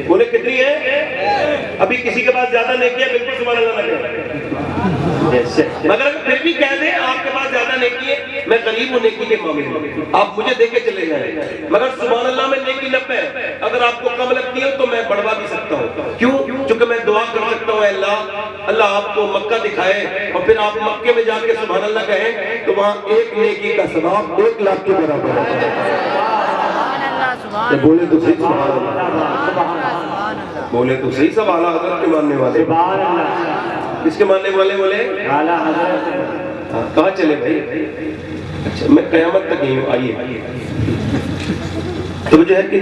بولے کتنی ہے؟ ابھی کسی کے پاس زیادہ نیکی ہے بالکل سبحان اللہ نہ کہے، مگر اگر پھر بھی کہہ دیں آپ کے پاس زیادہ نیکی ہے، میں غریب ہوں نیکی کے معاملے میں، آپ مجھے دے کے چلے جائیں، مگر سبحان اللہ میں نیکی 90 ہے، اگر آپ کو کم لگتی ہے تو میں بڑھوا بھی سکتا ہوں، کیوں؟ چونکہ میں دعا کر سکتا ہوں، اے اللہ آپ کو مکہ دکھائے اور پھر آپ مکے میں جا کے سبحان اللہ کہیں تو وہاں ایک نیکی کا ثواب 1 لاکھ کے برابر ہے۔ بولے تو صحیح سبحان اللہ، بولے تو صحیح، سب اعلیٰ حضرت کے ماننے والے، کس کے ماننے والے بولے؟ اعلیٰ حضرت۔ کہاں چلے بھائی؟ اچھا میں قیامت تک ہی ہوں، آئیے تو جو ہے کہ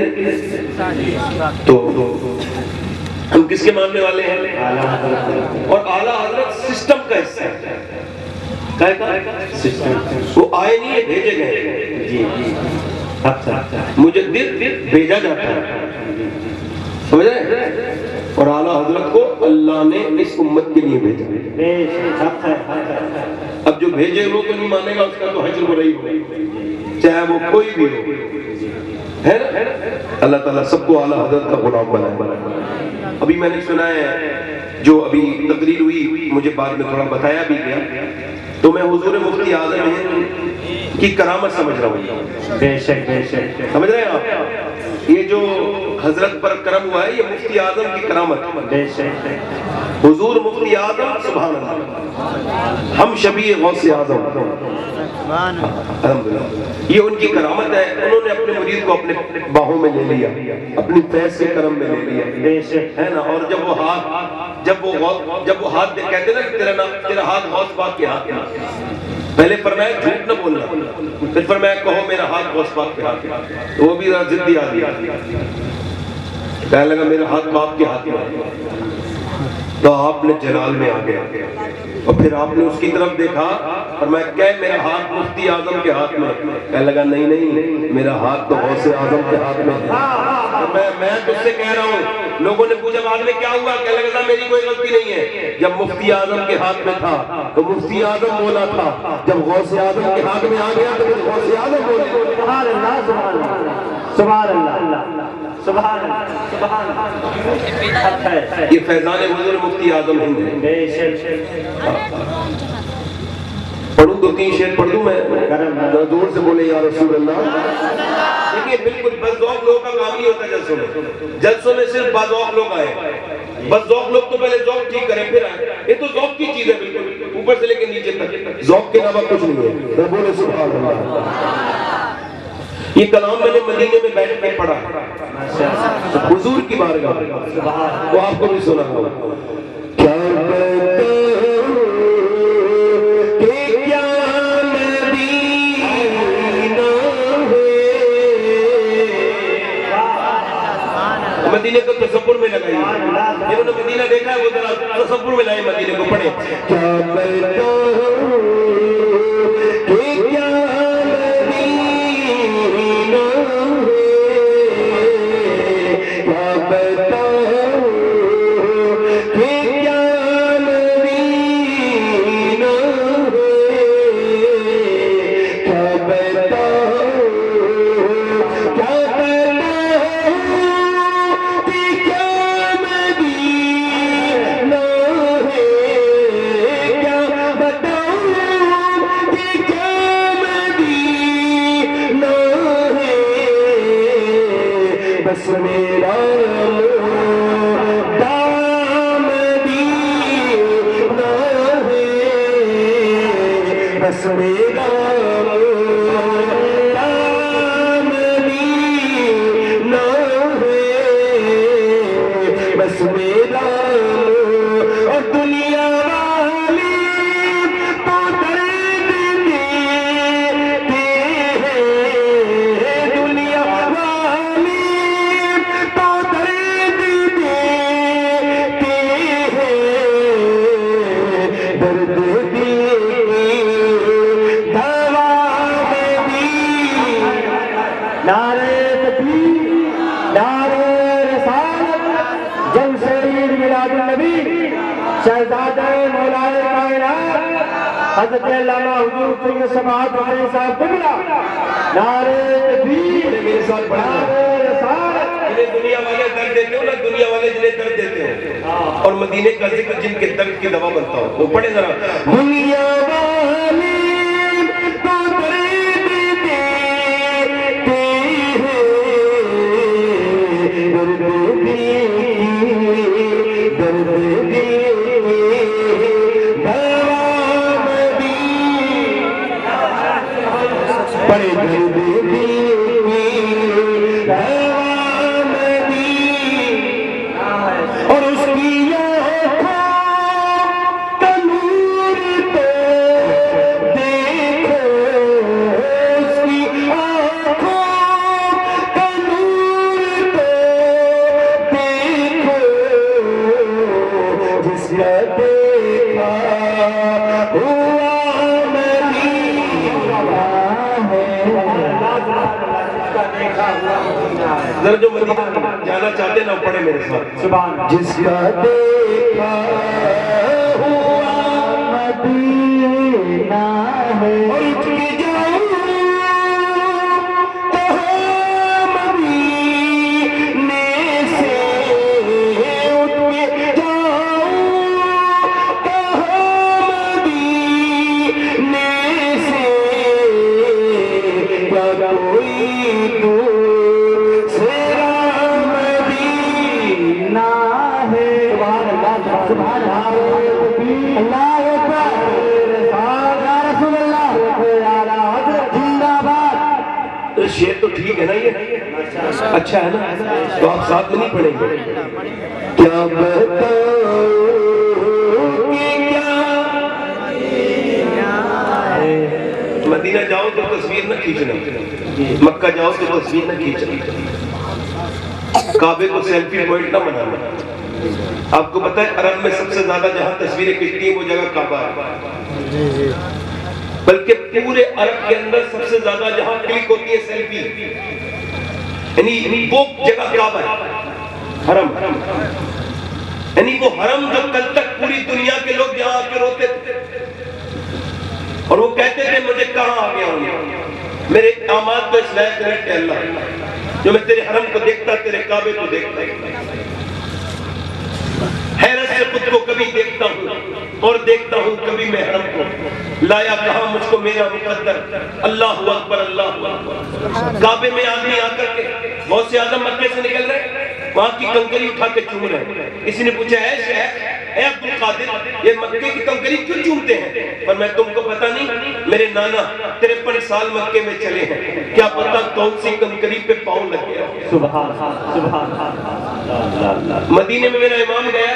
تو ہم کس کے ماننے والے ہیں؟ اعلیٰ حضرت۔ اور اعلیٰ حضرت سسٹم کا حصہ ہے، وہ آئے نہیں ہے، بھیجے گئے، جی مجدد بھیجا جاتا ہے، سمجھ رہے ہیں؟ اور اعلیٰ حضرت کو اللہ نے اس امت کے لیے بھیجا، اب جو بھیجے وہ کو نہیں مانے گا اس کا تو حجر برئی ہو، چاہے وہ کوئی بھی ہو، ہے نا؟ اللہ تعالیٰ سب کو اعلیٰ حضرت کا غلام بنائے۔ ابھی میں نے سنا ہے، جو ابھی تقریر ہوئی مجھے بعد میں تھوڑا بتایا بھی گیا، تو میں حضور مفتی اعظم کی کرامت سمجھ رہا ہوں، بے شک بے شک، سمجھ رہے ہیں آپ؟ یہ جو حضرت پر کرم ہوا ہے یہ مفتی اعظم کی کرامت، بے شک حضور مفتی اعظم، سبحان اللہ، ہم شبیہ غوث اعظم، الحمدللہ، یہ ان کی کرامت ہے، انہوں نے اپنے مرید کو اپنے باہوں میں لے لیا، اپنی فیض سے کرم میں لے لیا، ہے نا؟ اور جب وہ ہاتھ کہتے نا تیرا ہاتھ غوث پاک کے ہاتھ میں، پہلے فرمایا جھوٹ نہ بولنا، پھر فرمایا کہو میرا ہاتھ غوث پاک کے ہاتھ میں، تو وہ بھی ضدی آ گیا، کہنے لگا میرا ہاتھ باپ کے ہاتھ میں، تو آپ نے جلال میں آ گیا، اور پھر آپ نے اس کی طرف دیکھا، فرمایا کہ میرا ہاتھ مفتی اعظم کے ہاتھ میں، کہنے لگا نہیں میرا ہاتھ تو غوث اعظم کے ہاتھ میں ہے، میں تجھ سے کہہ رہا ہوں، لوگوں نے پوچھا بعد میں کیا ہوا، کہنے لگا میری کوئی غلطی نہیں ہے، جب مفتی اعظم کے ہاتھ میں تھا تو مفتی اعظم بولا تھا، جب غوث اعظم کے ہاتھ میں آ گیا تو پھر غوث اعظم بولے، سبحان اللہ سبحان اللہ سبحان اللہ سبحان اللہ سبحان اللہ، یہ فیضان حضور مفتی اعظم ہند ہے۔ پڑھوں 2-3 شعر پڑھ دوں میں، زور سے بولے یا رسول اللہ۔ دیکھیے بالکل بس ذوق لوگوں کا کام نہیں ہوتا جلسوں میں، جلسوں میں صرف باذوق لوگ آئے، بس ذوق لوگ تو پہلے ذوق ٹھیک کریں پھر آئے، یہ تو ذوق کی چیز ہے، بالکل اوپر سے لے کے نیچے تک ذوق کے علاوہ کچھ نہیں ہے، بولے سبحان اللہ۔ یہ کلام میں نے مدینے میں بیٹھ کے پڑھا حضور کی بارگاہ، وہ آپ کو بھی سنا ہوا، کیا مدینے کو تصور میں لگائی، جنہوں نے مدینہ دیکھا ہے وہ ذرا تصور میں لائے مدینے کو، پڑھے کیا کرتا حضرت علامہ حضور سید سماعت حسین صاحب قبلہ، نعرہ تکبیر، نعرہ رسالت، انہیں دنیا والے درد دنیا والے جنہیں درد دیتے ہیں اور مدینے کا ذکر جن کے درد کی دوا بنتا ہو. وہ پڑھے ذرا. دنیا والے تو درد دیتے ہیں, درد ذرا جو مدینہ جانا چاہتے ہیں نا پڑھے میرے ساتھ. جس کا دیکھا ہوا مدینہ ہے اور اٹھ کے جاؤ کہاں مدینے سے, اٹھ کے جاؤ کہاں مدینے سے, کیا کوئی دور شعر تو ٹھیک ہے نا, یہ اچھا ہے نا, تو آپ ساتھ میں نہیں پڑھیں گے. کیا بتاؤں کیا مدینہ جاؤ تو تصویر نہ کھینچنا, مکہ جاؤ تو تصویر نہ کھینچنا, کعبے کو سیلفی پوائنٹ نہ بنانا. آپ کو پتہ ہے عرب میں سب سے زیادہ جہاں تصویریں کھینچتی ہیں وہ جگہ کعبہ ہے, بلکہ پورے عرب کے اندر سب سے زیادہ جہاں کلک ہوتی ہے سیلفی, یعنی وہ جگہ کعبہ ہے, حرم. یعنی وہ حرم جو کل تک پوری دنیا کے لوگ یہاں آ کے روتے تھے اور وہ کہتے تھے مجھے کہاں آ گیا ہوں, میرے اعمال تو اس لائق نہیں کہ اللہ جو میں تیرے حرم کو دیکھتا, تیرے کعبے کو دیکھتا, حیرت سے خود کو کبھی دیکھتا ہوں اور دیکھتا ہوں کبھی میں حرم کو, لایا کہاں مجھ کو میرا مقدر, اللہ اکبر اللہ اکبر. کعبے میں آدمی آ کر کے غوث اعظم مکے سے نکل رہے, وہاں کی کنکری اٹھا کے چوم رہے. کسی نے پوچھا اے شیخ, اے عبد القادر, یہ مکے کی کنکری کیوں چومتے ہیں؟ پر میں تم کو پتہ نہیں, میرے نانا 53 سال مکے میں چلے ہیں, کیا پتہ کون سی کنکری پہ پاؤں لگ گیا. سبحان اللہ. مدینے میں میرا امام گیا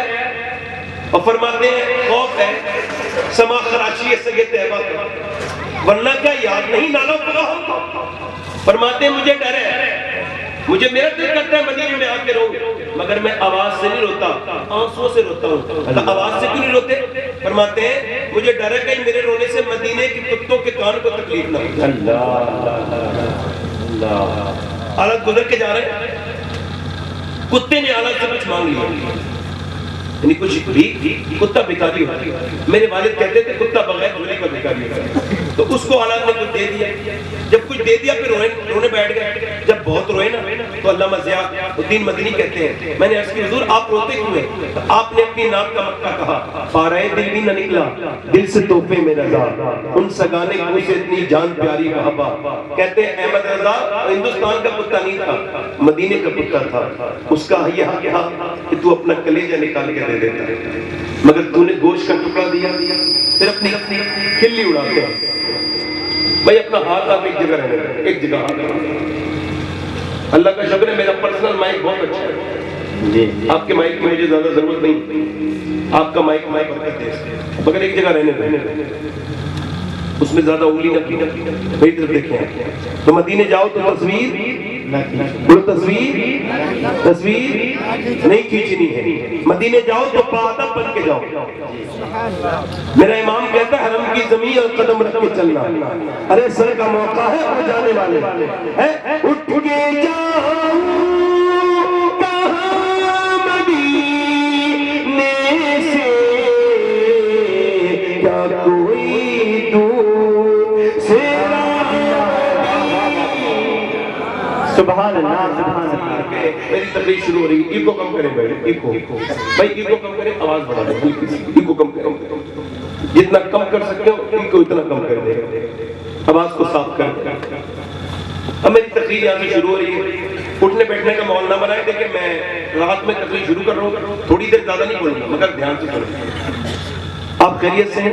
اور فرماتے ہیں خوف ہے سما خراشی سگے طیبہ کا, ورنہ کیا یاد نہیں نالا پڑا ہوتا. فرماتے ہیں مجھے ڈر ہے, مجھے میرا دل کرتا ہے مدینے میں آ کے رہوں, مگر میں آواز سے نہیں روتا, آنسوں سے روتا ہوں. آواز سے کیوں نہیں روتے؟ فرماتے ہیں مجھے ڈر ہے کہیں میرے رونے سے مدینے کے کتوں کے کان کو تکلیف نہ ہو. اللہ حالت گزر کے جا رہے ہیں, کتے نے حالت سے کچھ مانگ لیا, یعنی کچھ بھی کتا بھکاری ہوتا ہے. میرے والد کہتے تھے کتا بغیر گولی کا بھکاری ہوتا ہے, تو اس کو حالات نے کچھ دے دیا. جب کچھ دے دیا پھر رونے بیٹھ گئے. جب بہت روئے نا تو علامہ ضیاء الدین مدنی کہتے ہیں, میں نے عرض کی حضور آپ روتے کیوں ہیں؟ تو آپ نے اپنی نام کا مکہ کہا, پارائے دل بھی نہ نکلا دل سے تحفے میں رضا, ان سگانے کو سے اتنی جان پیاری محبا. کہتے ہیں احمد رضا ہندوستان کا کتا نہیں تھا, مدینے کا کتا تھا. اس کا یہاں کہا کہ تو اپنا کلیجہ نکال کے دے دیتا ہے, مگر تو نے گوشت کا ٹکڑا دیا, پھر اپنی کھلی اڑاتے ہیں. بھائی اپنا ہاتھ آپ ایک جگہ رہنے دیں, ایک جگہ ہاتھ. اللہ کا شکر ہے میرا پرسنل مائک بہت اچھا ہے, آپ کے مائک کی مجھے زیادہ ضرورت نہیں, آپ کا مائک برکت ہے, مگر ایک جگہ رہنے دیں, اس میں زیادہ انگلی نہ کی. بھائی طرف دیکھیں, تو مدینے جاؤ تو تصویر نہیں کھینچنی ہے, مدینے جاؤ تو باادب بن کے جاؤ. میرا امام کہتا ہے حرم کی زمین اور قدم رکھ کے چلنا, ارے سر کا موقع ہے اور جانے والے اٹھ کے جاؤ کہاں مدینے سے, کیا کوئی دور سے سبحان سبحان اللہ سبحان اللہ. میری تقریر شروع ہو رہی ہے. ایکو کم کریں بھائی, ایکو بھائی, ایکو کم کریں, آواز بڑھا دیں ہلکی سی, ایکو کم کریں, جتنا کم کر سکتے ہو ایکو اتنا کم کر دیں, آواز کو صاف کر. اب میری تقریر یہاں سے شروع ہو رہی ہے, اٹھنے بیٹھنے کا ماحول نہ بنائے. دیکھیں میں رات میں تقریر شروع کر رہا ہوں, تھوڑی دیر زیادہ نہیں بولوں گا مگر دھیان سے سنیں. آپ خیریت سے ہیں؟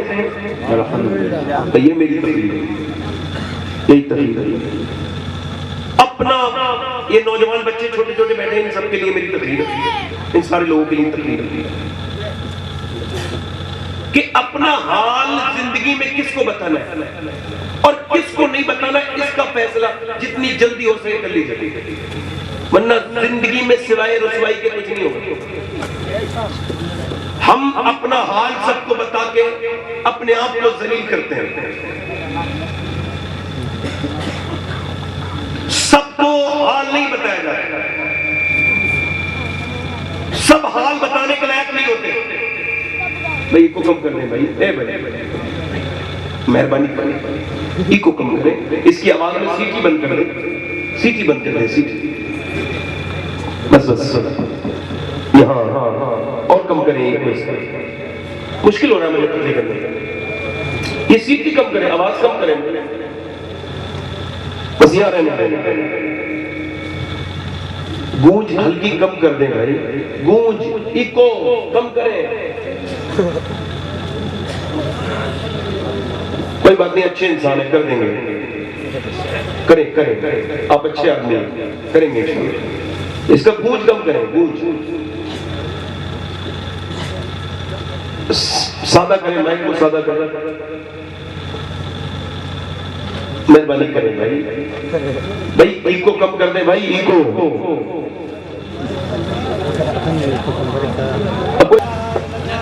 الحمدللہ. یہ میری تقریر ہے, یہی تقریر ہے. اپنا یہ نوجوان بچے چھوٹے چھوٹے بیٹھے ہیں, ان سب کے لیے میری تقریر ہے, ان سارے لوگوں کے لیے تقریر ہے کہ اپنا حال زندگی میں کس کو بتانا ہے اور کس کو نہیں بتانا, اس کا فیصلہ جتنی جلدی ہو سکے کر لیجیے, ورنہ زندگی میں سوائے رسوائی کے کچھ نہیں ہوگا. ہم اپنا حال سب کو بتا کے اپنے آپ کو ذلیل کرتے ہیں. سب کو حال نہیں بتایا جاتا, سب حال بتانے کے لائق نہیں ہوتے. بھائی کو کم کر دیں بھائی, اے بھائی مہربانی کریں, ای کو کم کریں, اس کی آواز میں سیٹی بند کر دیں, سیٹی بند کر دیں, سیٹی بس بس یہاں اور کم کریں. مشکل ہو رہا ہے مجھے تقریر کرنے کا, یہ سیٹی کم کریں, آواز کم کریں, بس یہاں رہنے. گونج ہلکی کم کر دیں بھائی, گونج ایکو کم کریں. کوئی بات نہیں, اچھے انسان ہے, کر دیں گے, کریں کریں, آپ اچھے آدمی کریں گے. اس کا گونج کم کریں, گونج سادہ کریں, مائک کو سادہ کریں, مہربانی کریں بھائی. بھائی ایکو کم کر دیں بھائی, ایکو.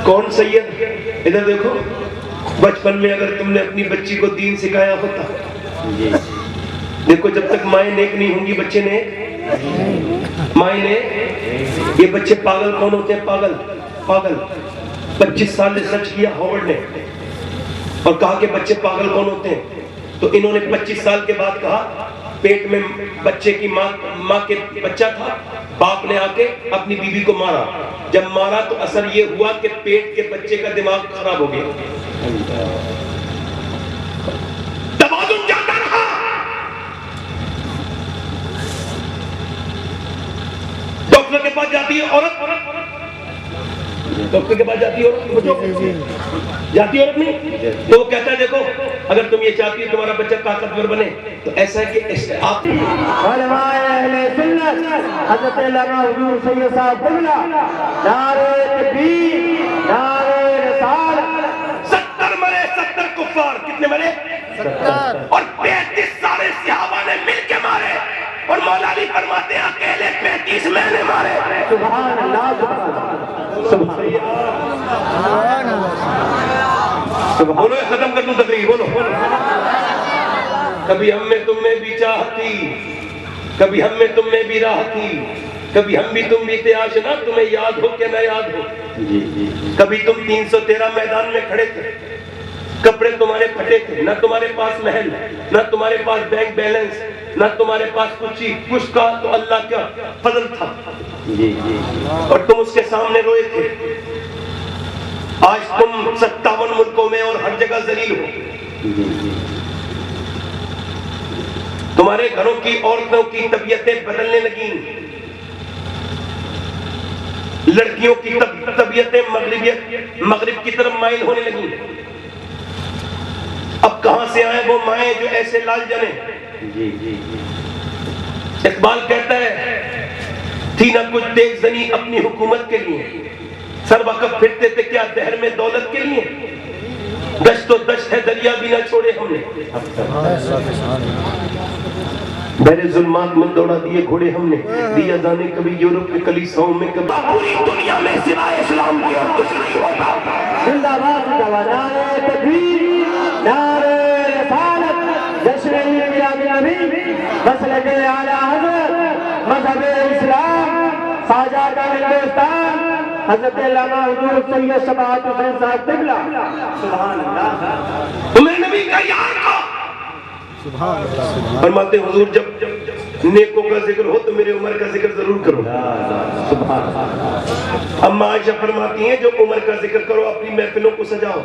کون سید, ادھر دیکھو. بچپن میں اگر تم نے اپنی بچی کو دین سکھایا ہوتا, دیکھو جب تک مائیں نیک نہیں ہوں گی بچے نیک, مائیں نے یہ بچے پاگل کون ہوتے ہیں, پاگل پاگل. 25 سال نے سرچ کیا ہارورڈ نے اور کہا کہ بچے پاگل کون ہوتے ہیں, تو انہوں نے 25 سال کے بعد کہا پیٹ میں بچے کی ماں کے بچہ تھا, باپ نے آ کے اپنی بیوی کو مارا. جب مارا تو اثر یہ ہوا کہ پیٹ کے بچے کا دماغ خراب ہو گیا. توازن جاتا رہا. ڈاکٹر کے پاس جاتی ہے عورت, ڈاکٹر کے پاس جاتی ہے عورت, جاتی عورت نہیں, تو وہ کہتا ہے دیکھو اگر تم یہ چاہتی ہو تمہارا بچہ طاقتور بنے تو ایسا ہے کہ آپ علماء اہل سنت حضرت علامہ حضور سید صاحب قبلہ نعرہ تکبیر نعرہ رسالت. 70 مرے, 70 کفار. کتنے مرے؟ 70. اور 35 سارے صحابہ نے مل کے مارے, اور مولا علی فرماتے ہیں اکیلے 35 میں نے مارے. سبحان اللہ سبحان اللہ. بولو ختم کر دوں تقریر, بولو. کبھی ہم میں تم میں بھی چاہت تھی, کبھی ہم میں تم میں بھی راہ تھی, کبھی ہم بھی تم بھی تھے آشنا, تمہیں یاد ہو کہ نہ یاد ہو. کبھی تم 313 میدان میں کھڑے تھے, کپڑے تمہارے پھٹے تھے, نہ تمہارے پاس محل, نہ تمہارے پاس بینک بیلنس, نہ تمہارے پاس کچھ کا تو اللہ کا فضل تھا, اور تم اس کے سامنے روئے تھے. آج تم 57 ملکوں میں اور ہر جگہ ذلیل ہو. تمہارے گھروں کی عورتوں کی طبیعتیں بدلنے لگیں, لڑکیوں کی طبیعتیں مغرب کی طرف مائل ہونے لگیں. اب کہاں سے آئے وہ مائیں جو ایسے لال جنے. اقبال کہتا ہے تھی نہ کچھ دیکھ زنی اپنی حکومت کے لیے, سر وقت پھرتے تھے کیا دہر میں دولت کے لیے. دشت و دشت ہے دریا بھی نہ چھوڑے ہم نے, بہرے ظلمات میں دوڑا دیے گھوڑے ہم نے. دیا جانے کبھی یورپ کے کلیساؤں میں, کبھی پوری دنیا میں سوائے اسلام کے اور کچھ نہیں ہوتا. زندہ باد نعرہ تکبیر نعرہ رسالت جشن میلاد نبی مسلک اعلی حضرت مذہب اسلام ساجاد ہندوستان حضرت علامہ حضور سید شفاعت حسین صاحب قبلہ. سبحان اللہ. تمہیں نبی کا یاد تھا. فرماتے حضور جب نیکوں کا ذکر ہو تو میرے عمر کا ذکر ضرور کرو. اما عائشہ فرماتی ہیں جب عمر کا ذکر کرو اپنی محفلوں کو سجاؤ.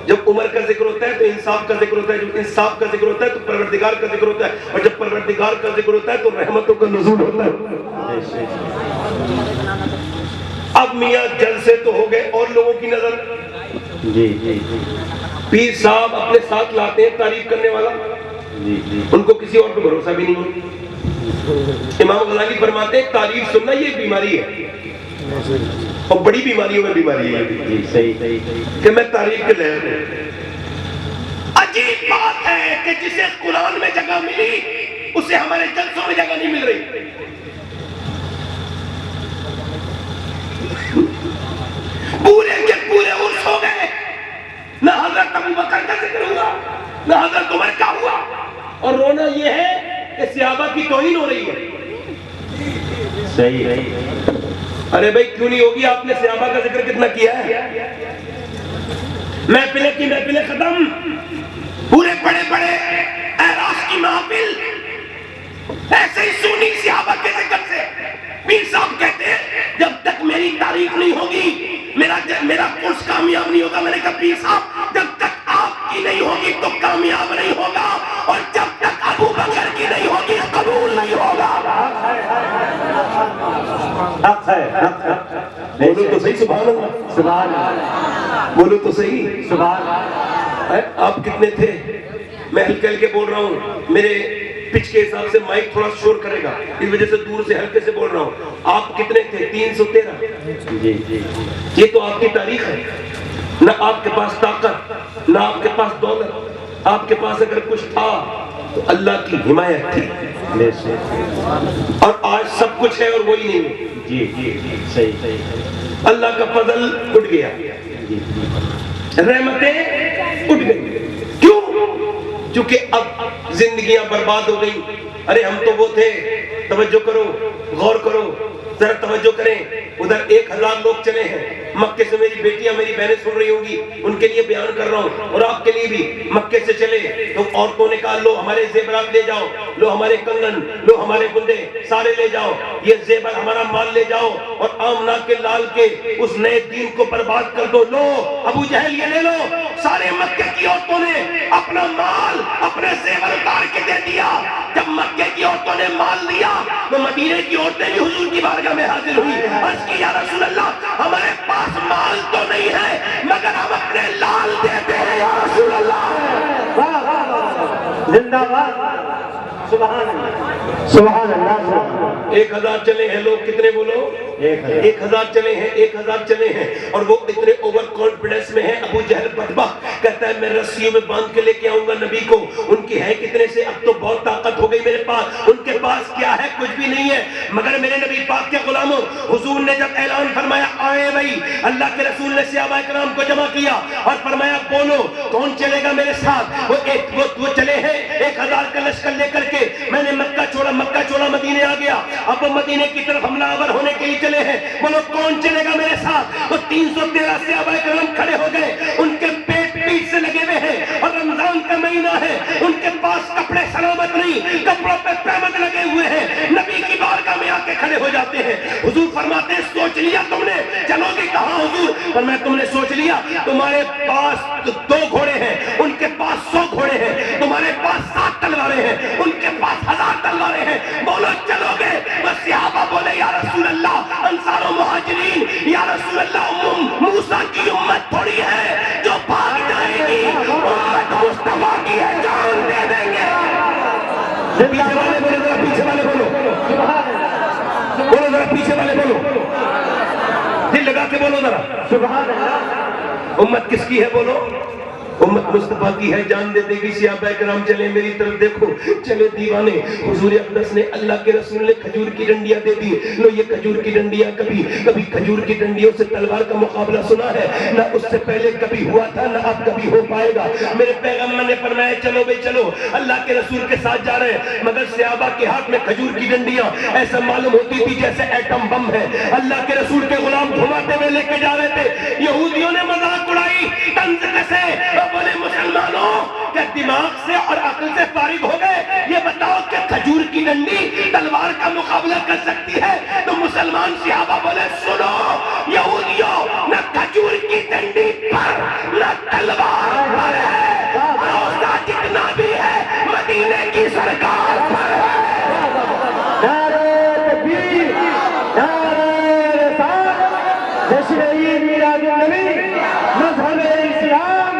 جب عمر کا ذکر ہوتا ہے تو انصاف کا ذکر ہوتا ہے, جب انصاف کا ذکر ہوتا ہے تو پروردگار کا ذکر ہوتا ہے, اور جب پروردگار کا ذکر ہوتا ہے تو رحمتوں کا نزول ہوتا ہے. اب میاں جلسے تو ہو گئے, اور لوگوں کی نظر پیر صاحب اپنے ساتھ لاتے ہیں تعریف کرنے والا, ان کو کسی اور پہ بھروسہ بھی نہیں ہے. امام غزالی فرماتے ہیں تعریف سننا یہ ایک بیماری ہے, اور بڑی بیماریوں میں بیماری ہے کہ میں تعریف کے لحاظ ہوں. عجیب بات ہے کہ جسے قرآن میں جگہ ملی اسے ہمارے جلسوں میں جگہ نہیں مل رہی. پورے کے پورے عرس ہو گئے, نہ حضرت ابو بکر کا ذکر ہوا نہ حضرت عمر کا ہوا, اور رونا یہ ہے کہ صحابہ کی توہین ہو رہی ہے. صحیح. ارے بھائی کیوں نہیں ہوگی, آپ نے صحابہ کا ذکر کتنا کیا ہے. محفلیں کی محفلیں ختم, پورے بڑے بڑے اعراض کی محفل ایسے ہی سنی صحابہ کے ذکر سے. پیر صاحب کہتے ہیں جب تک میری تعریف نہیں ہوگی میرا کورس کامیاب نہیں ہوگا. میں نے کہا پیر صاحب جب تک آپ کی نہیں ہوگی تو کامیاب نہیں ہوگا, اور جب تک ابو بکر کی نہیں ہوگی قبول نہیں ہوگا. بولو تو صحیح سبحان اللہ, سبحان اللہ, بولو تو صحیح سبحان اللہ. آپ کتنے تھے؟ میں ہلکے ہلکے بول رہا ہوں, میرے پچ کے حساب سے مائک تھوڑا شور کرے گا, اس وجہ سے دور سے ہلکے سے بول رہا ہوں. آپ کتنے تھے؟ 313. یہ تو آپ کی تاریخ ہے. نہ آپ کے پاس طاقت, نہ آپ کے پاس دولت. آپ کے پاس اگر کچھ تھا تو اللہ کی حمایت تھی, اور آج سب کچھ ہے اور وہی نہیں ہے. صحیح. اللہ کا فضل اٹھ گیا, رحمتیں اٹھ گئی. کیوں؟ چونکہ اب زندگیاں برباد ہو گئی. ارے ہم تو وہ تھے, توجہ کرو, غور کرو, ذرا توجہ کریں. ادھر 1000 لوگ چلے ہیں مکے سے. میری بیٹیاں میری بہنیں سن رہی ہوں گی, ان کے لیے بیان کر رہا ہوں, اور آپ کے لیے بھی. مکے سے چلے تو عورتوں نے کہا لو ہمارے زیورات لے جاؤ, لو ہمارے کنگن, لو ہمارے گندے سارے لے جاؤ, یہ زیور ہمارا مال لے جاؤ, اور آمنہ کے لال کے اس نئے دین کو برباد کر دو. لو ابو جہل یہ لے لو. سارے مکے کی عورتوں نے اپنا مال, اپنے زیور اتار کے دے دیا. جب مکے کی عورتوں نے مال دیا تو مدینے کی عورتیں بھی حضور کی بارگاہ میں حاضر ہوئی. عرض کی یا رسول اللہ ہمارے پاس مال تو نہیں ہے مگر ہم اپنے لال دیتے ہیں یا رسول اللہ. زندہ باد, سبحان اللہ, سبحان اللہ. 1000 چلے ہیں لوگ, کتنے بولو؟ 1000 چلے ہیں, 1000 چلے ہیں, اور وہ اتنے اوور کانفیڈنس میں ہیں. ابو جہل بدبخت کہتا ہے میں رسیوں میں باندھ کے لے کے آؤں گا نبی کو. ان کی ہے کتنے سے, اب تو بہت طاقت ہو گئی میرے پاس. ان کے پاس کیا ہے؟ کچھ بھی نہیں ہے. مگر میرے نبی پاک کے غلاموں, حضور نے جب اعلان فرمایا آئے بھائی, اللہ کے رسول نے صحابہ کرام کو جمع کیا اور فرمایا بولو کون چلے گا میرے ساتھ. وہ چلے ہیں 1000 کا لشکر لے کر کے. میں نے مکہ چھوڑا مدینے آ گیا. اب وہ مدینے کی طرف حملہ آور ہونے کے لیے چلے ہیں. بولو کون چلے گا میرے ساتھ. وہ 313 صحابہ کرام کھڑے ہو گئے, ان کے پیٹ پیٹ سے لگے ہوئے ہیں, اور رمضان کا مہینہ ہے, ان کے پاس کپڑے سلامت نہیں, کپڑوں پہ پیمند لگے ہوئے ہیں. نبی کی بارگاہ میں آ کے کھڑے ہو جاتے ہیں. حضور فرماتے ہیں سوچ لیا تم نے, چلو گے کہاں حضور؟ فرمایا تم نے سوچ لیا, تمہارے پاس 2 گھوڑے ہیں, ان کے پاس 100 گھوڑے ہیں, تمہارے پاس 7 تلواریں ہیں, ان کے پاس 1000 تلواریں ہیں. بولو چلو گے؟ بس صحابہ بولے یا رسول اللہ, انصار و مہاجرین, یا رسول اللہ موسیٰ کی امت تھوڑی ہے جو بھاگ جائے گی, امت مصطفیٰ کی ہے, جان دے دیں گے. پیچھے والے بولو, ذرا پیچھے والے بولو, بولو ذرا پیچھے والے بولو, دل لگا کے بولو ذرا. سبحان اللہ. امت کس کی ہے بولو؟ امت مصطفیٰ کی ہے, جان دے دے گی. صحابہ کرام چلے میری طرف دیکھو, چلے دیوانے. حضور اقدس نے, اللہ کے رسول نے کھجور کی ڈنڈیاں دے دی. لو یہ کھجور کی ڈنڈیاں, کبھی کھجور کی ڈنڈیوں سے تلوار کا مقابلہ سنا ہے؟ نہ اس سے پہلے کبھی ہوا تھا, نہ اب کبھی ہو پائے گا. میرے پیغمبر نے فرمایا چلو بھائی چلو, اللہ کے رسول کے ساتھ جا رہے ہیں. مگر صحابہ کے ہاتھ میں کھجور کی ڈنڈیاں ایسا معلوم ہوتی تھی جیسے ایٹم بم ہے. اللہ کے رسول کے غلام گھماتے ہوئے لے کے جا رہے تھے. یہودیوں نے مذاق اڑائی, طنز کسے, تو بولے مسلمانوں کہ دماغ سے اور عقل سے فارغ ہو گئے، یہ بتاؤ کہ کھجور کی ڈنڈی تلوار کا مقابلہ کر سکتی ہے؟ تو مسلمان صحابہ بولے سنو یہودیوں، نہ کھجور کی ڈنڈی پر نہ تلوار پر ہے، بھروسہ جتنا بھی ہے مدینے کی سرکار پر ہے۔ نعرہ تکبیر، نعرہ رسالت، جشن عید میلاد النبی، مذہب اسلام،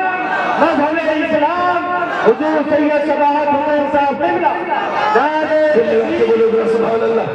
مذہب اسلام، حضور سید صباحت حسین صاحب قبلہ، نعرہ سبحان اللہ،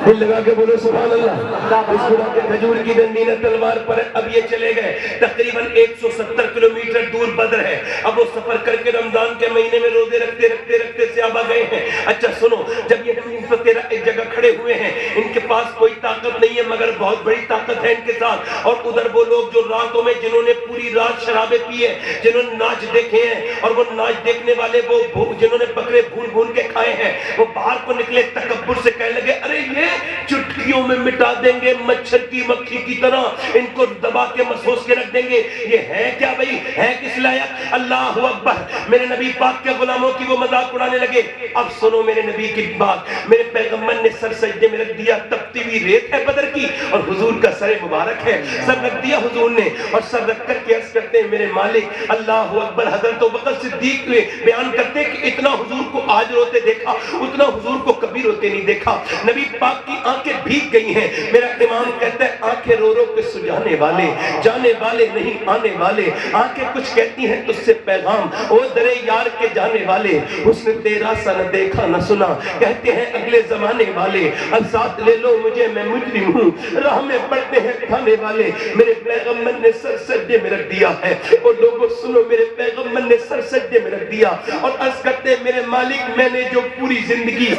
دل لگا کے بولو سبحان اللہ۔ اس خدا کے کھجور کی ڈنڈی نہ تلوار پر ہے۔ اب یہ چلے گئے تقریباً 170 کلومیٹر دور بدر ہے، اب وہ سفر کر کے رمضان کے مہینے میں روزے رکھتے رکھتے رکھتے صحابہ گئے ہیں۔ اچھا سنو، جب یہ 313 ایک جگہ کھڑے ہوئے ہیں، ان کے پاس کوئی طاقت نہیں ہے مگر بہت بڑی طاقت ہے ان کے ساتھ، اور ادھر وہ لوگ جو راتوں میں جنہوں نے پوری رات شرابیں پی ہیں، جنہوں نے ناچ دیکھے ہیں، اور وہ ناچ دیکھنے والے وہ جنہوں نے بکرے بھون بھون کے کھائے ہیں، وہ باہر کو نکلے تکبر سے کہنے لگے ارے یہ چٹکیوں میں مٹا دیں گے مچھر کی مکھی کی طرح، ان کو دبا کے مسوس کے رکھ دیں گے، یہ ہے کیا بھائی، ہے کس لائق؟ اللہ اکبر۔ میرے نبی پاک کے غلاموں کی وہ مذاق اڑانے لگے۔ اب سنو میرے نبی کی بات، میرے پیغمبر نے سر سجدے میں رکھ دیا، تپتی ہوئی ریت ہے بدر کی اور حضور کا سر مبارک ہے، سر رکھ دیا حضور نے، اور سر رکھ کر کے عرض کرتے ہیں میرے مالک اللہ اکبر۔ حضرت ابوبکر صدیق بیان کرتے کہ اتنا حضور کو آج روتے دیکھا، اتنا حضور کو کبھی روتے نہیں دیکھا۔ نبی پاک کی آنکھیں بھیگ گئی ہیں۔ میرا امام کہتا ہے آنکھیں رو رو کے سجانے والے، جانے والے نہیں آنے والے، آنکھیں کچھ کہتی ہیں تجھ سے پیغام، او درے یار کے جانے والے، حسن تیرا سا نہ دیکھا نہ سنا، کہتے ہیں اگلے زمانے والے، اب ساتھ لے لو مجھے میں مجرم ہوں، راہ میں پڑتے ہیں کھانے والے، میرے پیغمبر نے سر سجدے میں رکھ دیا ہے، اور لوگوں سنو میرے پیغمبر نے سر سجدے میں رکھ دیا، اور عرض کرتے ہیں میرے مالک میں نے جو پوری زندگی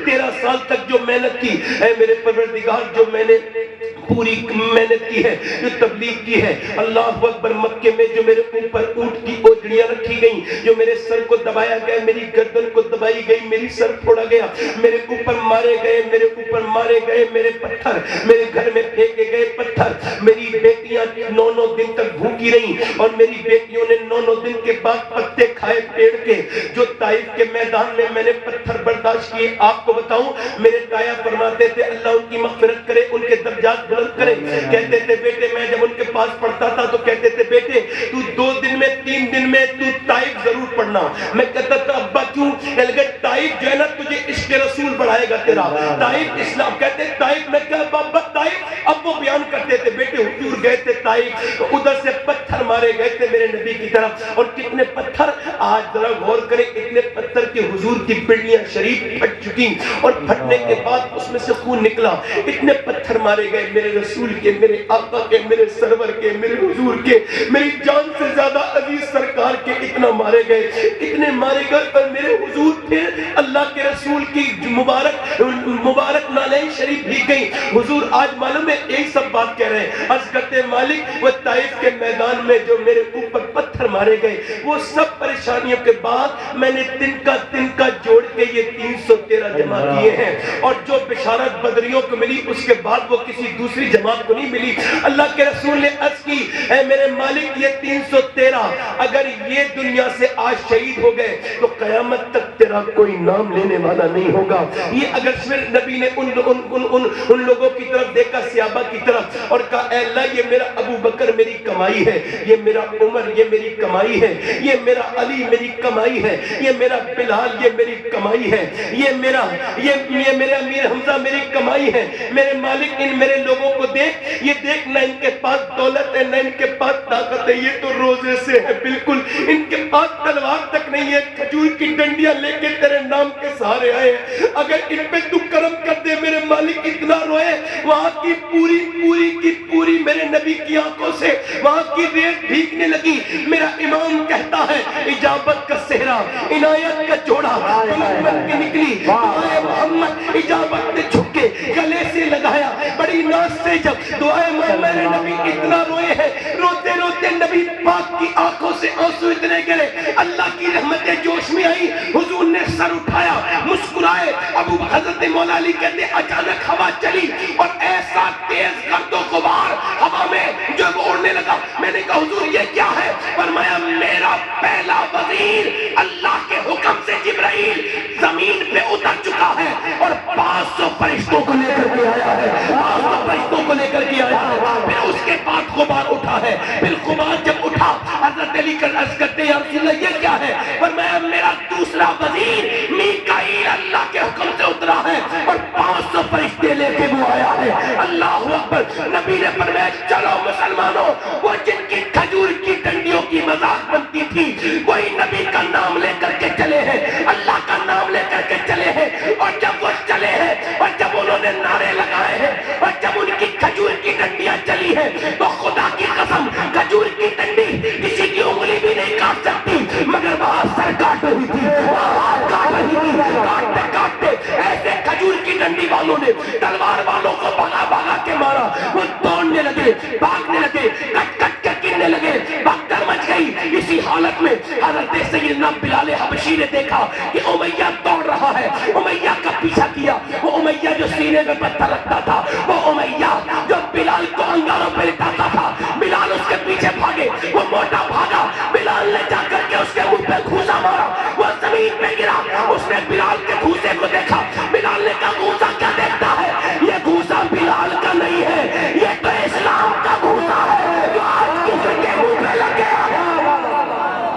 13 سال تک جو محنت کی، اے میرے پروردگار جو میں نے پوری محنت کی ہے، جو تبلیغ کی ہے، اللہ اکبر، مکے میں جو میرے اوپر اونٹ کی اوجڑیاں رکھی گئیں، جو میرے سر کو دبایا گیا، میری گردن کو دبائی گئی، میری سر پھوڑا گیا، میرے اوپر مارے گئے، میرے اوپر مارے گئے میرے پتھر، میرے گھر میں پھینکے گئے پتھر، میری بیٹیاں 9 دن تک بھوکی رہیں، اور میری بیٹیوں نے 9 دن کے بعد پتے کھائے پیڑ کے، جو طائف کے میدان میں نے پتھر برداشت کیے۔ آپ کو بتاؤں میرے تایا فرماتے تھے اللہ ان کی مغفرت کرے، ان کے درجات بلند کرے، کہتے تھے بیٹے میں جب ان کے پاس پڑھتا تھا تو کہتے تھے بیٹے تو 2 دن میں 3 دن میں تو طائف ضرور پڑھنا، میں کہتا تھا ابا کیوں؟ کہنے لگے طائف جو ہے نا تجھے عشق رسول بڑھائے گا تیرا، طائف اسلام، کہتے طائف، میں کہا بابا طائف، اب وہ بیان کرتے تھے بیٹے حضور گئے تھے طائف، تو ادھر سے پتھر مارے گئے تھے میرے نبی کی طرف، اور کتنے پتھر، آج ذرا غور کریں، اتنے پتھر کے حضور کی پنڈلیاں شریف پھٹ چکی، اور پھٹنے کے بعد اس میں سے خون نکلا، اتنے پتھر مارے گئے میرے رسول کے، میرے آقا کے، میرے سرور کے، میرے حضور کے، میری جان سے زیادہ عزیز سرکار کے، اتنا مارے گئے، اتنے مارے گئے، اور میرے حضور پھر اللہ کے رسول کی مبارک نالین شریف بھی گئی۔ حضور آج معلوم ہے یہی سب بات کہہ رہے ہیں، عرض کرتے مالک وہ طائف کے میدان میں جو میرے اوپر پتھر مارے گئے، وہ سب پریشانیوں کے بعد میں نے تنکا جوڑ کے یہ 313 جمع کیے ہیں، اور جو بشارت بدریوں کو ملی اس کے بعد وہ کسی دوسری جماعت کو نہیں ملی۔ اللہ کے رسول نے عرض کی اے میرے مالک یہ 313 اگر یہ دنیا سے آج شہید ہو گئے تو قیامت تک تیرا کوئی نام لینے والا نہیں ہوگا۔ یہ اگر پھر نبی نے ان لوگوں کی طرف دیکھا صحابہ کی طرف اور کہا اے اللہ یہ میرا ابو بکر میری کمائی ہے، یہ میرا عمر یہ میری کمائی ہے، یہ میرا علی میری کمائی ہے، یہ میرا بلال یہ میری کمائی ہے، یہ میرا امیر حمزہ میری کمائی ہے، میرے مالک ان میرے لوگوں کو دیکھ، یہ دیکھ نہ ان کے پاس دولت ہے نہ ان کے پاس طاقت ہے، یہ تو روزے سے ہے بالکل، ان کے پاس تلوار تک نہیں ہے، کھجور کی ڈنڈیاں لے کے تیرے نام کے سہارے آئے ہیں، اگر ان پہ تو کرم کر دے میرے مالک اتنا روئے، وہاں کی پوری میرے نبی کی آنکھوں سے وہاں کی ریت بھیگنے لگی۔ میرا امام کہتا ہے اجابت کا صحرا عنایت کا جوڑا محمد کی نکلی، محمد اجابت نے جھک کے گلے سے لگایا، بڑی بڑی ناز سے جب دعائیں میرے نبی اتنا روئے ہیں، روتے روتے نبی پاک کی آنکھوں سے آنسو اتنے گرے، اللہ کی رحمتیں جوش میں آئی، حضور نے سر اٹھایا، مسکرائے۔ ابو حضرت مولا علی کہتے اچانک ہوا چلی اور ایسا تیز گرد و غبار ہوا میں جو اڑنے لگا۔ میں نے کہا حضور یہ کیا ہے؟ فرمایا میرا پہلا وزیر اللہ کے حکم سے جبرائیل زمین پہ اتر چکا ہے اور 500 فرشتوں کو لے کر کے آیا ہے، 500 فرشتوں کو لے کر کے آیا ہے۔ پھر اس کے بعد غبار اٹھا ہے، پھر غبار جب اٹھا حضرت علی کا عرض کرتے یا رسول اللہ یہ کیا ہے؟ فرمایا میرا دوسرا وزیر میکائیل اللہ کے حکم سے اترا ہے اور 500 فرشتے لے کے وہ آیا ہے۔ اللہ اکبر۔ نبی نے فرمایا چلو مسلمانوں، وہ جن کی کھجور کی ڈنڈیوں کی مذاق بنتی تھی وہی نبی کا نام لے کر کے چلے ہیں، اللہ کا نام لے کر کے چلے ہیں، اور جب وہ چلے ہیں اور جب انہوں نے نعرے لگائے ہیں اور جب ان کی کھجور کی ڈنڈیاں چلی ہیں تو خدا کی قسم کھجور کی ڈنڈی کسی کی انگلی بھی نہیں کاٹ سکتی، مگر وہاں سر کاٹ رہی تھی، وہاں ہاتھ کاٹ رہی تھی، کاٹتے کاٹتے ایسے کھجور کی ڈنڈی والوں نے تلوار والوں کو بھگا بھگا کے مارا، وہ دوڑنے لگے، بھاگنے لگے، کٹ کٹ کے گرنے لگے، بھگدڑ مچ گئی۔ اسی حالت میں حضرت سیدنا بلال حبشی نے دیکھا کہ امیہ دوڑ رہا ہے، امیہ کا پیچھا کیا، وہ امیہ جو سینے میں پتھر رکھتا تھا، وہ امیہ جو بلال کو انگاروں پہ لٹاتا تھا، بلال اس کے پیچھے بھاگے، وہ موٹا بھاگا، بلال نے جا کر کے اس کے منہ پہ گھوسا مارا، وہ زمین پہ گرا، اس نے بلال کے گھوسے کو دیکھا، بلال نے کہا گھوسا کیا دیکھتا ہے؟ یہ گھوسا بلال کا نہیں ہے، یہ تو اسلام کا گھوسا ہے جو آج کفر کے منہ پہ لگ گیا۔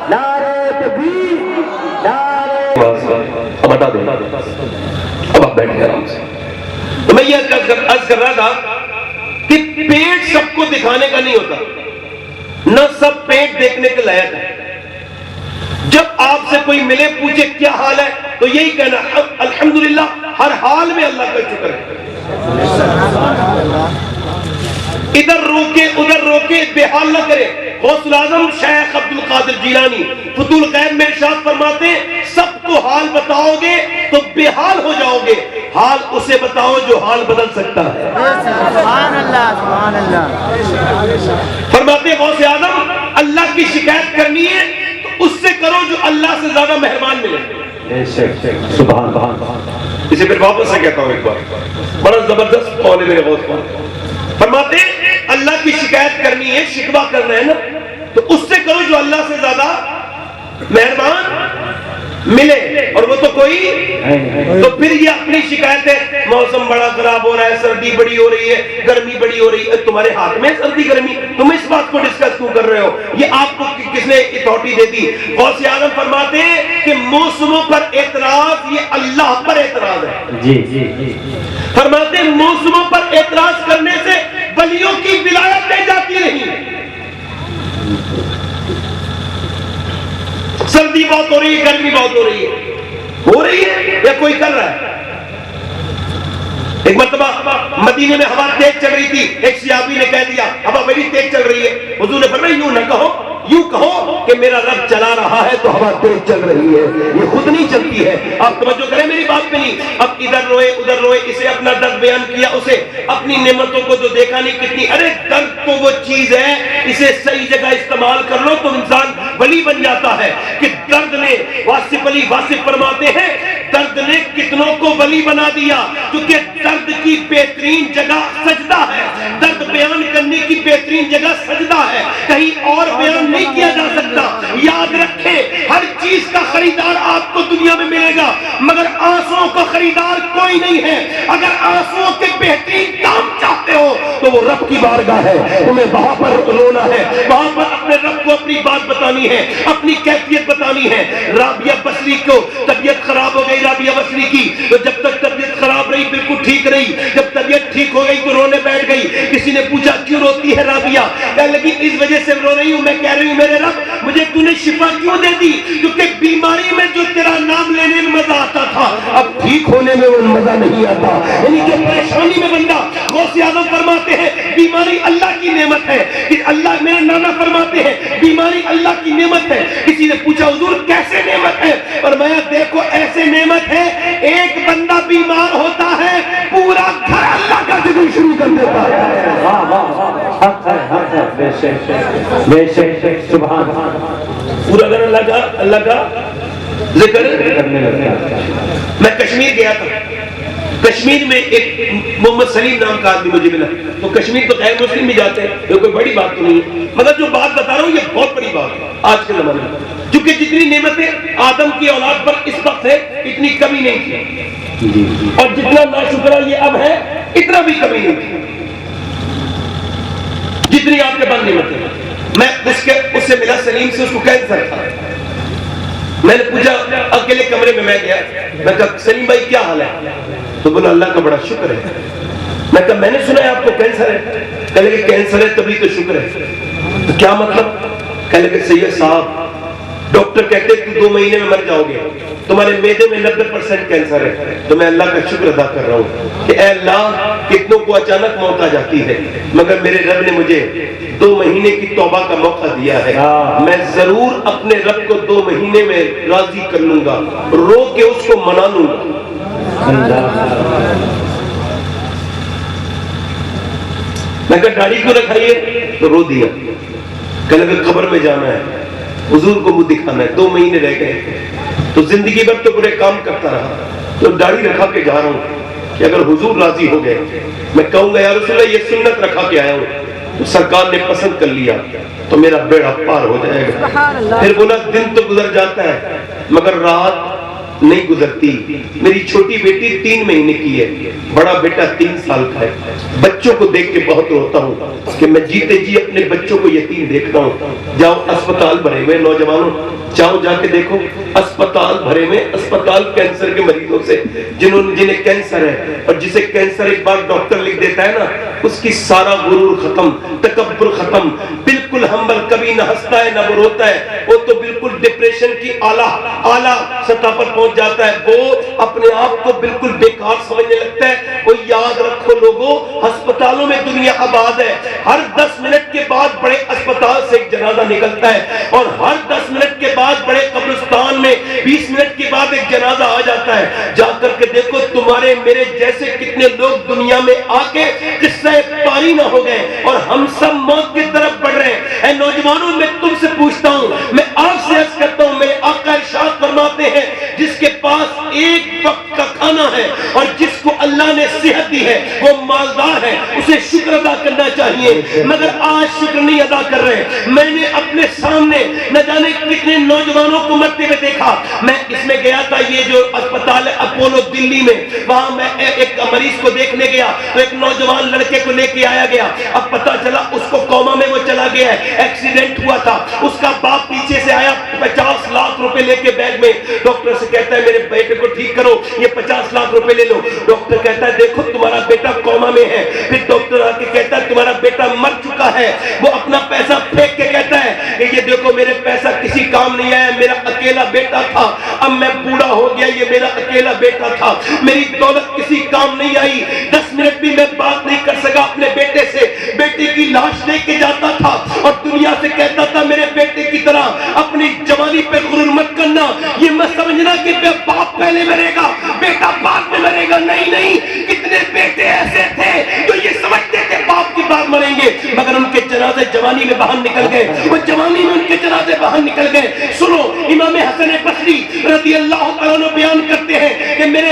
نعرہ تکبیر، نعرہ اب ہٹا دیں، اب آپ بیٹھ گئے آرام سے۔ تو میں یہ عرض کر رہا تھا کہ پیٹ سب کو دکھانے کا نہیں ہوتا، نہ سب پیٹ دیکھنے کے لائق ہے۔ جب آپ سے کوئی ملے پوچھے کیا حال ہے تو یہی کہنا الحمدللہ، ہر حال میں اللہ کا شکر ہے۔ ادھر روکے ادھر روکے بے حال نہ کرے۔ غوث الاعظم شیخ عبد القادر جیلانی فتح الغیب میں ارشاد فرماتے ہیں سب کو حال بتاؤ گے تو بے حال ہو جاؤ گے، حال اسے بتاؤ جو حال بدل سکتا ہے۔ سبحان اللہ، سبحان اللہ۔ فرماتے ہیں غوث اعظم اللہ کی شکایت کرنی ہے تو اس سے کرو جو اللہ سے زیادہ مہربان ملے۔ سبحان اللہ۔ اسے پھر واپس سے کہتا ہوں ایک بار، بڑا زبردست قول ہے میرے غوث پاک۔ فرماتے ہیں اللہ کی شکایت کرنی ہے، شکوہ کرنا ہے نا، تو اس سے کرو جو اللہ سے زیادہ مہربان ملے، اور وہ تو کوئی تو پھر یہ اپنی شکایت ہے موسم بڑا خراب ہو رہا ہے، سردی بڑی ہو رہی ہے، گرمی بڑی ہو رہی ہے، تمہارے ہاتھ میں سردی گرمی، تم اس بات کو ڈسکس کیوں کر رہے ہو؟ یہ آپ کو کس نے اتھارٹی دے دی؟ غوث اعظم فرماتے ہیں کہ موسموں پر اعتراض یہ اللہ پر اعتراض ہے۔ جی جی جی۔ فرماتے ہیں موسموں پر اعتراض کرنے سے ولیوں کی ولایتیں جاتی نہیں۔ سردی بہت ہو رہی ہے، گرمی بہت ہو رہی ہے یا کوئی کر رہا ہے؟ ایک مرتبہ مدینے میں ہوا تیز چل رہی تھی، ایک صحابی نے کہہ دیا ہوا بڑی تیز چل رہی ہے، حضور نے فرمایا یوں نہ کہو، یوں کہو کہ میرا رب چلا رہا ہے تو ہوا تیز چل رہی ہے، یہ خود نہیں چلتی ہے۔ آپ توجہ کریں میری بات پہ نہیں۔ اب ادھر روئے ادھر روئے، اسے اپنا درد بیان کیا، اسے اپنی نعمتوں کو تو دیکھا نہیں کتنی، ارے درد تو وہ چیز ہے، اسے صحیح جگہ استعمال کر لو تو انسان ولی بن جاتا ہے۔ کہ درد نے واصف علی واصف فرماتے ہیں درد نے کتنوں کو ولی بنا دیا، کیونکہ درد کی بہترین جگہ سجدہ ہے، درد بیان کرنے کی بہترین جگہ سجدہ ہے، کہیں اور بیان نہیں کیا جا سکتا۔ یاد رکھیں ہر چیز کا خریدار آپ کو دنیا میں ملے گا، مگر آنسوؤں کا خریدار کوئی نہیں ہے۔ اگر آنسوؤں کے بہترین کام چاہتے ہو تو وہ رب کی بارگاہ ہے، تمہیں وہاں پر رونا ہے، وہاں پر اپنے رب کو اپنی بات بتانی ہے، اپنی کیفیت بتانی ہے۔ رابعہ بصری کو طبیعت خراب ہو گئی، رابعہ بصری کی، تو جب تک طبیعت خراب رہی بالکل ٹھیک رہی، جب طبیعت ٹھیک ہو گئی تو رونے بیٹھ گئی۔ کسی نے پوچھا کیوں روتی ہے رابعہ؟ کہنے لگی اس وجہ سے رو رہی ہوں، میں کہہ رہی ہوں میرے رب مجھے تو نے شفا کیوں دے دی؟ کیونکہ بیماری میں جو تیرا نام لینے میں مزہ آتا تھا اب ٹھیک ہونے میں وہ مزہ نہیں آتا۔ یعنی کہ پریشانی میں بندہ، غوث اعظم فرماتے ہیں بیماری اللہ کی نعمت ہے، کہ اللہ میرے نانا فرماتے ہیں بیماری اللہ کی نعمت ہے۔ کسی نے پوچھا حضور کیسے نعمت ہے؟ فرمایا دیکھو ایسے نعمت ہے ایک بندہ بیمار ہوتا ہے پورا گھر اللہ کا ذکر شروع کر دیتا بے شک سبحان پورا دن اللہ کا ذکر کرنے لگتا. میں کشمیر گیا تھا. کشمیر میں ایک محمد سلیم نام کا آدمی مجھے ملا. تو کشمیر تو غیر مسلم بھی جاتے ہیں, یہ کوئی بڑی بات تو نہیں ہے, مگر جو بات بتا رہا ہوں یہ بہت بڑی بات ہے آج کے زمانے میں, کیونکہ جتنی نعمتیں آدم کی اولاد پر اس وقت ہے اتنی کمی نہیں تھی, اور جتنا ناشکرا یہ اب ہے اتنا بھی کمی نہیں تھی جتنی آپ کے پاس نعمتیں. میں اس سے ملا سلیم سے, اس کو کینسر تھا. میں نے پوچھا, اکیلے کمرے میں گیا, میں کہا سلیم بھائی کیا حال ہے؟ تو بولا اللہ کا بڑا شکر ہے. میں کہا میں نے سنا ہے آپ کو کینسر ہے. کہنے لگے کینسر ہے تبھی تو شکر ہے. تو کیا مطلب؟ کہنے لگے سید صاحب ڈاکٹر کہتے ہیں کہ 2 مہینے میں مر جاؤ گے, تمہارے معدے میں 90% کینسر ہے. تو میں اللہ کا شکر ادا کر رہا ہوں کہ اے اللہ, کتنوں کو اچانک موت آ جاتی ہے, مگر میرے رب نے مجھے 2 مہینے کی توبہ کا موقع دیا ہے. میں ضرور اپنے رب کو 2 مہینے میں راضی کر لوں گا, رو کے اس کو منا لوں گا. میں کہا داڑھی کیوں رکھائیے؟ تو رو دیا. کہنے لگے خبر میں جانا ہے, حضور کو منہ دکھانا ہے. 2 مہینے رہ گئے تو زندگی بھر تو برے کام کرتا رہا, تو داڑھی رکھا کے جا رہا ہوں کہ اگر حضور راضی ہو گئے میں کہوں گا یا رسول اللہ یہ سنت رکھا کے آیا ہوں, تو سرکار نے پسند کر لیا تو میرا بیڑا پار ہو جائے گا. پھر بولا دن تو گزر جاتا ہے مگر رات نہیں گزرتی. میری چھوٹی بیٹی 3 مہینے کی ہے, بڑا بیٹا 3 سال کا ہے. بچوں کو دیکھ کے بہت روتا ہوں کہ میں جیتے جی اپنے بچوں کو یتیم دیکھتا ہوں. جاؤ اسپتال بھرے ہوئے, نوجوانوں جاؤ جا کے دیکھو اسپتال بھرے ہوئے, اسپتال کینسر کے مریضوں سے, جنہیں کینسر ہے, اور جسے کینسر ایک بار ڈاکٹر لکھ دیتا ہے نا, اس کی سارا غرور ختم, تکبر ختم, بالکل ہمبل, کبھی نہ ہنستا ہے نہ وہ روتا ہے, وہ تو بالکل ڈپریشن کی اعلیٰ سطح پر پہنچ جاتا ہے. وہ اپنے آپ کو بالکل بیکار سمجھنے لگتا ہے. وہ یاد رکھو لوگوں, ہسپتالوں میں دنیا آباد ہے. ہر 10 منٹ کے بعد بڑے اسپتال سے ایک جنازہ نکلتا ہے, اور ہر 10 منٹ کے بعد بڑے قبرستان میں 20 منٹ کے بعد ایک جنازہ آ جاتا ہے. جا کر کے دیکھو تمہارے میرے جیسے کتنے لوگ دنیا میں آ کے قصہ پاری نہ ہو گئے, اور ہم سب موت کی طرف بڑھ رہے ہیں. اے نوجوانوں, میں تم سے پوچھتا ہوں, میں آپ سے عرض کرتا ہوں, میرے آقا ارشاد فرماتے ہیں جس کے پاس ایک وقت کا کھانا ہے اور جس کو اللہ نے صحت دی ہے وہ مالدار ہے, اسے شکر ادا کرنا چاہیے. مگر آج شکر نہیں ادا کر رہے. میں نے اپنے سامنے نہ جانے کتنے نوجوانوں کو مرتے ہوئے دیکھا. میں اس میں گیا تھا, یہ جو اسپتال ہے اپولو دلی میں, وہاں میں ایک مریض کو دیکھنے گیا تو ایک نوجوان لڑکے کو لے کے آیا گیا. اب پتا چلا اس کو کوما میں وہ چلا گیا ہے, ایکسیڈنٹ ہوا تھا. اس کا باپ پیچھے سے آیا 50 لاکھ روپے لے کے بیگ میں, ڈاکٹر سے کہتا ہے میرے بیٹے کو ٹھیک کرو, یہ 50 لاکھ روپے لے لو. ڈاکٹر کہتا ہے دیکھو تمہارا بیٹا کوما میں ہے. پھر ڈاکٹر آ کے کہتا ہے تمہارا بیٹا مر چکا ہے. وہ اپنا پیسہ پھینک کے کہتا ہے کہ یہ دیکھو میرے پیسہ کسی کام نہیں آیا, میرا اکیلا بیٹا تھا, اب میں بوڑھا ہو گیا, یہ میرا اکیلا بیٹا تھا, میری دولت کسی کام نہیں آئی. 10 منٹ بھی میں بات نہیں کر سکا اپنے بیٹے سے. بیٹے کی لاش لے کے جاتا تھا اور دنیا سے کہتا تھا میرے بیٹے کی طرح اپنی جوانی پہ غرور مت کرنا. یہ مت سمجھنا کہ باپ پہلے مرے گا بیٹا بعد میں مرے گا. نہیں, کتنے بیٹے ایسے تھے جو یہ سمجھتے تھے باپ کے بعد مریں گے, مگر ان کے جنازے جوانی میں باہر نکل گئے. وہ جوانی میں ان کے جنازے باہر نکل گئے. سنو, امام حسن بصری رضی اللہ تعالیٰ عنہ بیان کرتے ہیں کہ میرے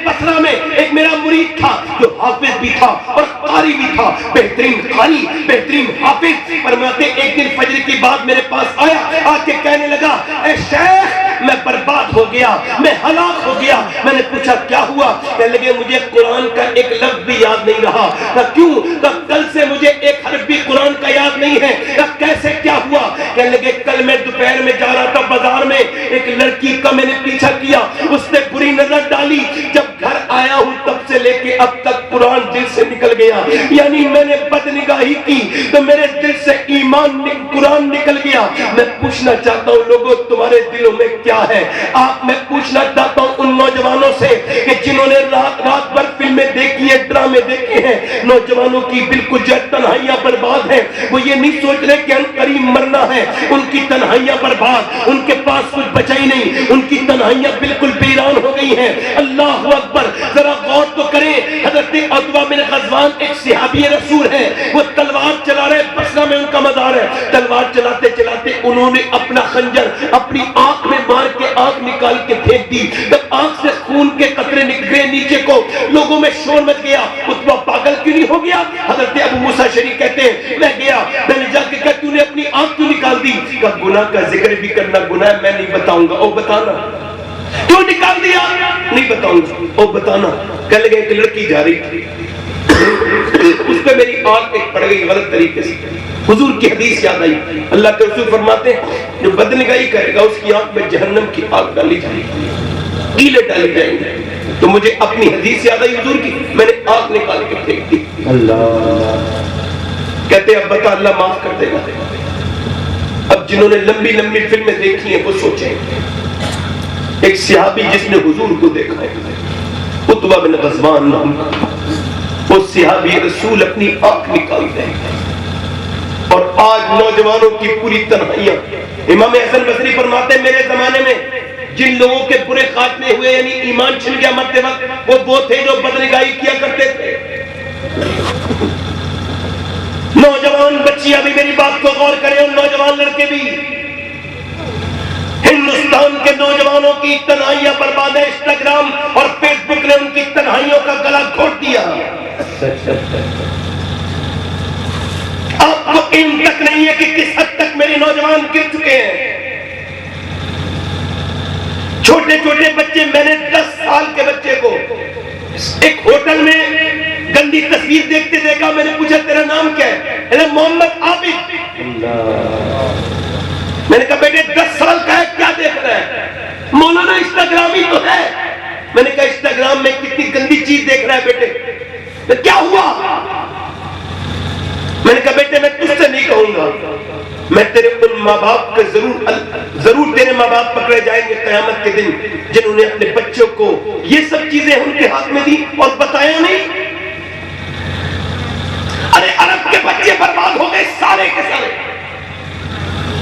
بصرہ میں ایک میرا مرید تھا جو حافظ بھی تھا اور قاری بھی تھا, بہترین قاری, بہترین حافظ. فرماتے ایک دن فجر کی بعد میرے پاس آیا, آ کے کہنے لگا اے شیخ میں برباد ہو گیا, میں ہلاک ہو گیا. میں نے پوچھا کیا ہوا؟ کہنے لگے مجھے قرآن کا ایک لفظ بھی یاد نہیں رہا. کہا کیوں؟ کہا کل سے مجھے ایک حرف بھی قرآن کا یاد نہیں ہے. کہا کیسے کیا ہوا؟ کہنے لگے کل میں دوپہر میں جا رہا تھا بازار میں, ایک لڑکی کا میں نے پیچھا کیا, اس نے بری نظر ڈالی. جب گھر آیا ہوں تب سے لے کے اب تک قرآن دل سے نکل گیا. یعنی میں نے بد نگاہی کی تو میرے دل سے ایمان قرآن نکل گیا. میں پوچھنا چاہتا ہوں لوگوں تمہارے دلوں میں کیا ہے؟ میں پوچھنا چاہتا ہوں ان نوجوانوں سے کہ جنہوں نے رات بھر فلمیں دیکھی ہیں, ڈرامے دیکھے ہیں. نوجوانوں کی بالکل جو تنہائیاں برباد ہیں. وہ یہ نہیں سوچ رہے کہ ان قریب مرنا ہے, ان کی تنہائیاں برباد, ان کے پاس کچھ بچا ہی نہیں, ان کی تنہائیاں بالکل ویران ہو گئی ہیں. اللہ اکبر, ذرا غور تو کریں. حضرت عتبہ بن غزوان ایک صحابی رسول ہے, وہ تلوار چلا رہے, بصرہ میں انہوں نے اپنا خنجر اپنی آنکھ میں مار کے آنکھ نکال کے پھینک دی. جب آنکھ سے خون کے قطرے نکلے نیچے کو, لوگوں میں شور مچ گیا, عتبہ پاگل کیوں نہیں ہو گیا؟ حضرت ابو موسیٰ شریف کہتے ہیں میں گیا, میں نے جا کے کہا تو نے اپنی آنکھ کیوں نکال دی؟ کہا گناہ کا ذکر بھی کرنا گناہ ہے, میں نہیں بتاؤں گا. او بتانا کیوں نکال دیا؟ نہیں بتاؤں گا. او بتانا. کہنے لگے ایک لڑکی جا رہی تھی, اس پہ میری آنکھ ایک پڑ گئی غلط طریقے سے. حضور کی حدیث یاد آئی, اللہ کے رسول فرماتے ہیں جو بدنگاہی کرے گا اس کی آنکھ میں جہنم کی آگ ڈالی جائے گی, کیلے ڈالے جائیں گے. تو مجھے اپنی حدیث یاد آئی حضور کی, میں نے آنکھ نکال کے پھینک دی. اللہ کہتے اب بتا اللہ معاف کر دے گا. اب جنہوں نے لمبی لمبی فلمیں دیکھی ہیں وہ سوچیں, ایک صحابی جس نے حضور کو دیکھا ہے, عتبہ بن غزوان نام, وہ صحابی رسول اپنی آنکھ نکال دے. اور آج نوجوانوں کی پوری تنہائیاں. امام حسن بصری فرماتے ہیں میرے زمانے میں جن لوگوں کے برے خاتمے ہوئے یعنی ایمان چھن گیا مرتے وقت, وہ تھے جو بدنگاہی کیا کرتے تھے. نوجوان بچیاں بھی میری بات کو غور کریں, اور نوجوان لڑکے بھی. ہندوستان کے نوجوانوں کی تنہائیاں برباد ہے. انسٹاگرام اور فیس بک نے ان کی تنہائیوں کا گلا گھونٹ دیا. آپ کو علم تک نہیں ہے کہ کس حد تک میرے نوجوان گر چکے ہیں. چھوٹے چھوٹے بچے, میں نے 10 سال کے بچے کو ایک ہوٹل میں گندی تصویر دیکھتے دیکھا. میں نے پوچھا تیرا نام کیا ہے؟ محمد عابد. میں نے کہا بیٹے 10 سال کا ہے, کیا دیکھ رہا ہے؟ مولانا انسٹاگرام ہی تو ہے. میں نے کہا انسٹاگرام میں کتنی گندی چیز دیکھ رہا ہے بیٹے, کیا ہوا؟ میں نے کہا بیٹے میں تجھ سے نہیں کہوں گا, میں تیرے ان ماں باپ کا ضرور تیرے ماں باپ پکڑے جائیں گے قیامت کے دن جنہوں نے اپنے بچوں کو یہ سب چیزیں ان کے ہاتھ میں دی اور بتایا نہیں. ارے عرب کے بچے برباد ہو گئے سارے کے سارے.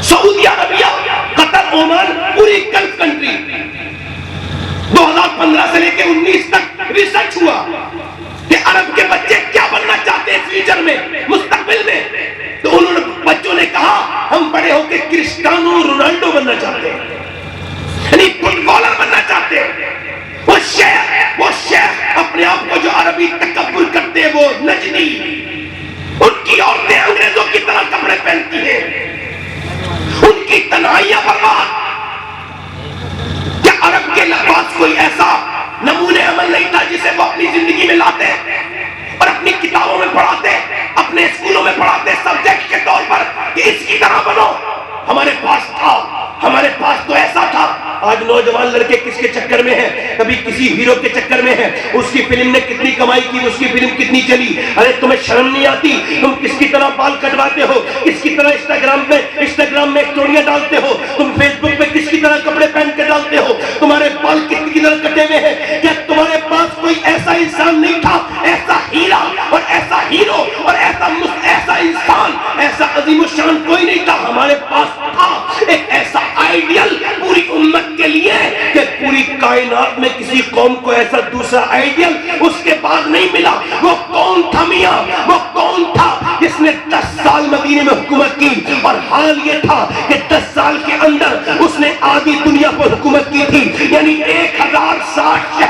سعودی عربیہ, قطر, عمان, پوری گلف کنٹری 2015 سے لے کے 19 تک ریسرچ ہوا کہ عرب کے بچے کیا بننا چاہتے ہیں فیوچر میں, مستقبل میں. تو انہوں نے بچوں نے کہا ہم بڑے ہو کے کرسٹیانو رونالڈو بننا چاہتے ہیں, یعنی فٹ بالر بننا چاہتے ہیں. وہ شیخ اپنے آپ کو جو عربی تکبر کرتے ہیں وہ نجنی, ان کی عورتیں انگریزوں کی طرح کپڑے پہنتی ہیں, ان کی تنہائیاں برباد. کیا عرب کے پاس کوئی ایسا نمونے عمل نہیں تھا جسے وہ اپنی زندگی میں لاتے اور اپنی کتابوں میں پڑھاتے, اپنے اسکولوں میں پڑھاتے سبجیکٹ کے طور پر کہ اس کی طرح بنو؟ ہمارے پاس تھا, ہمارے پاس تو ایسا تھا. آج نوجوان لڑکے کس کے چکر میں ہیں؟ کبھی کسی ہیرو کے چکر میں ہیں, اس کی فلم نے کتنی کمائی کی, اس کی فلم کتنی چلی. ارے تمہیں شرم نہیں آتی؟ تم کس کی طرح بال کٹواتے ہو, کس کی طرح انسٹاگرام میں اسٹوریاں ڈالتے ہو, تم فیس بک پہ کس کی طرح کپڑے پہن کے ڈالتے ہو, تمہارے بال کس کی طرح کٹے ہوئے ہیں. کیا تمہارے پاس کوئی ایسا انسان نہیں تھا, ایسا ہیرا اور ایسا ہیرو اور ایسا انسان, ایسا عظیم الشان کوئی نہیں تھا؟ ہمارے پاس تھا ایک ایسا آئیڈیل پوری امت کے لیے کہ پوری کائنات میں کسی قوم کو ایسا دوسرا آئیڈیل اس کے بعد نہیں ملا. وہ کون تھا میاں؟ وہ کون تھا جس نے 10 سال مدینے میں حکومت کی, اور حال یہ تھا کہ 10 سال کے اندر اس نے آدھی دنیا پر حکومت کی تھی, یعنی 1060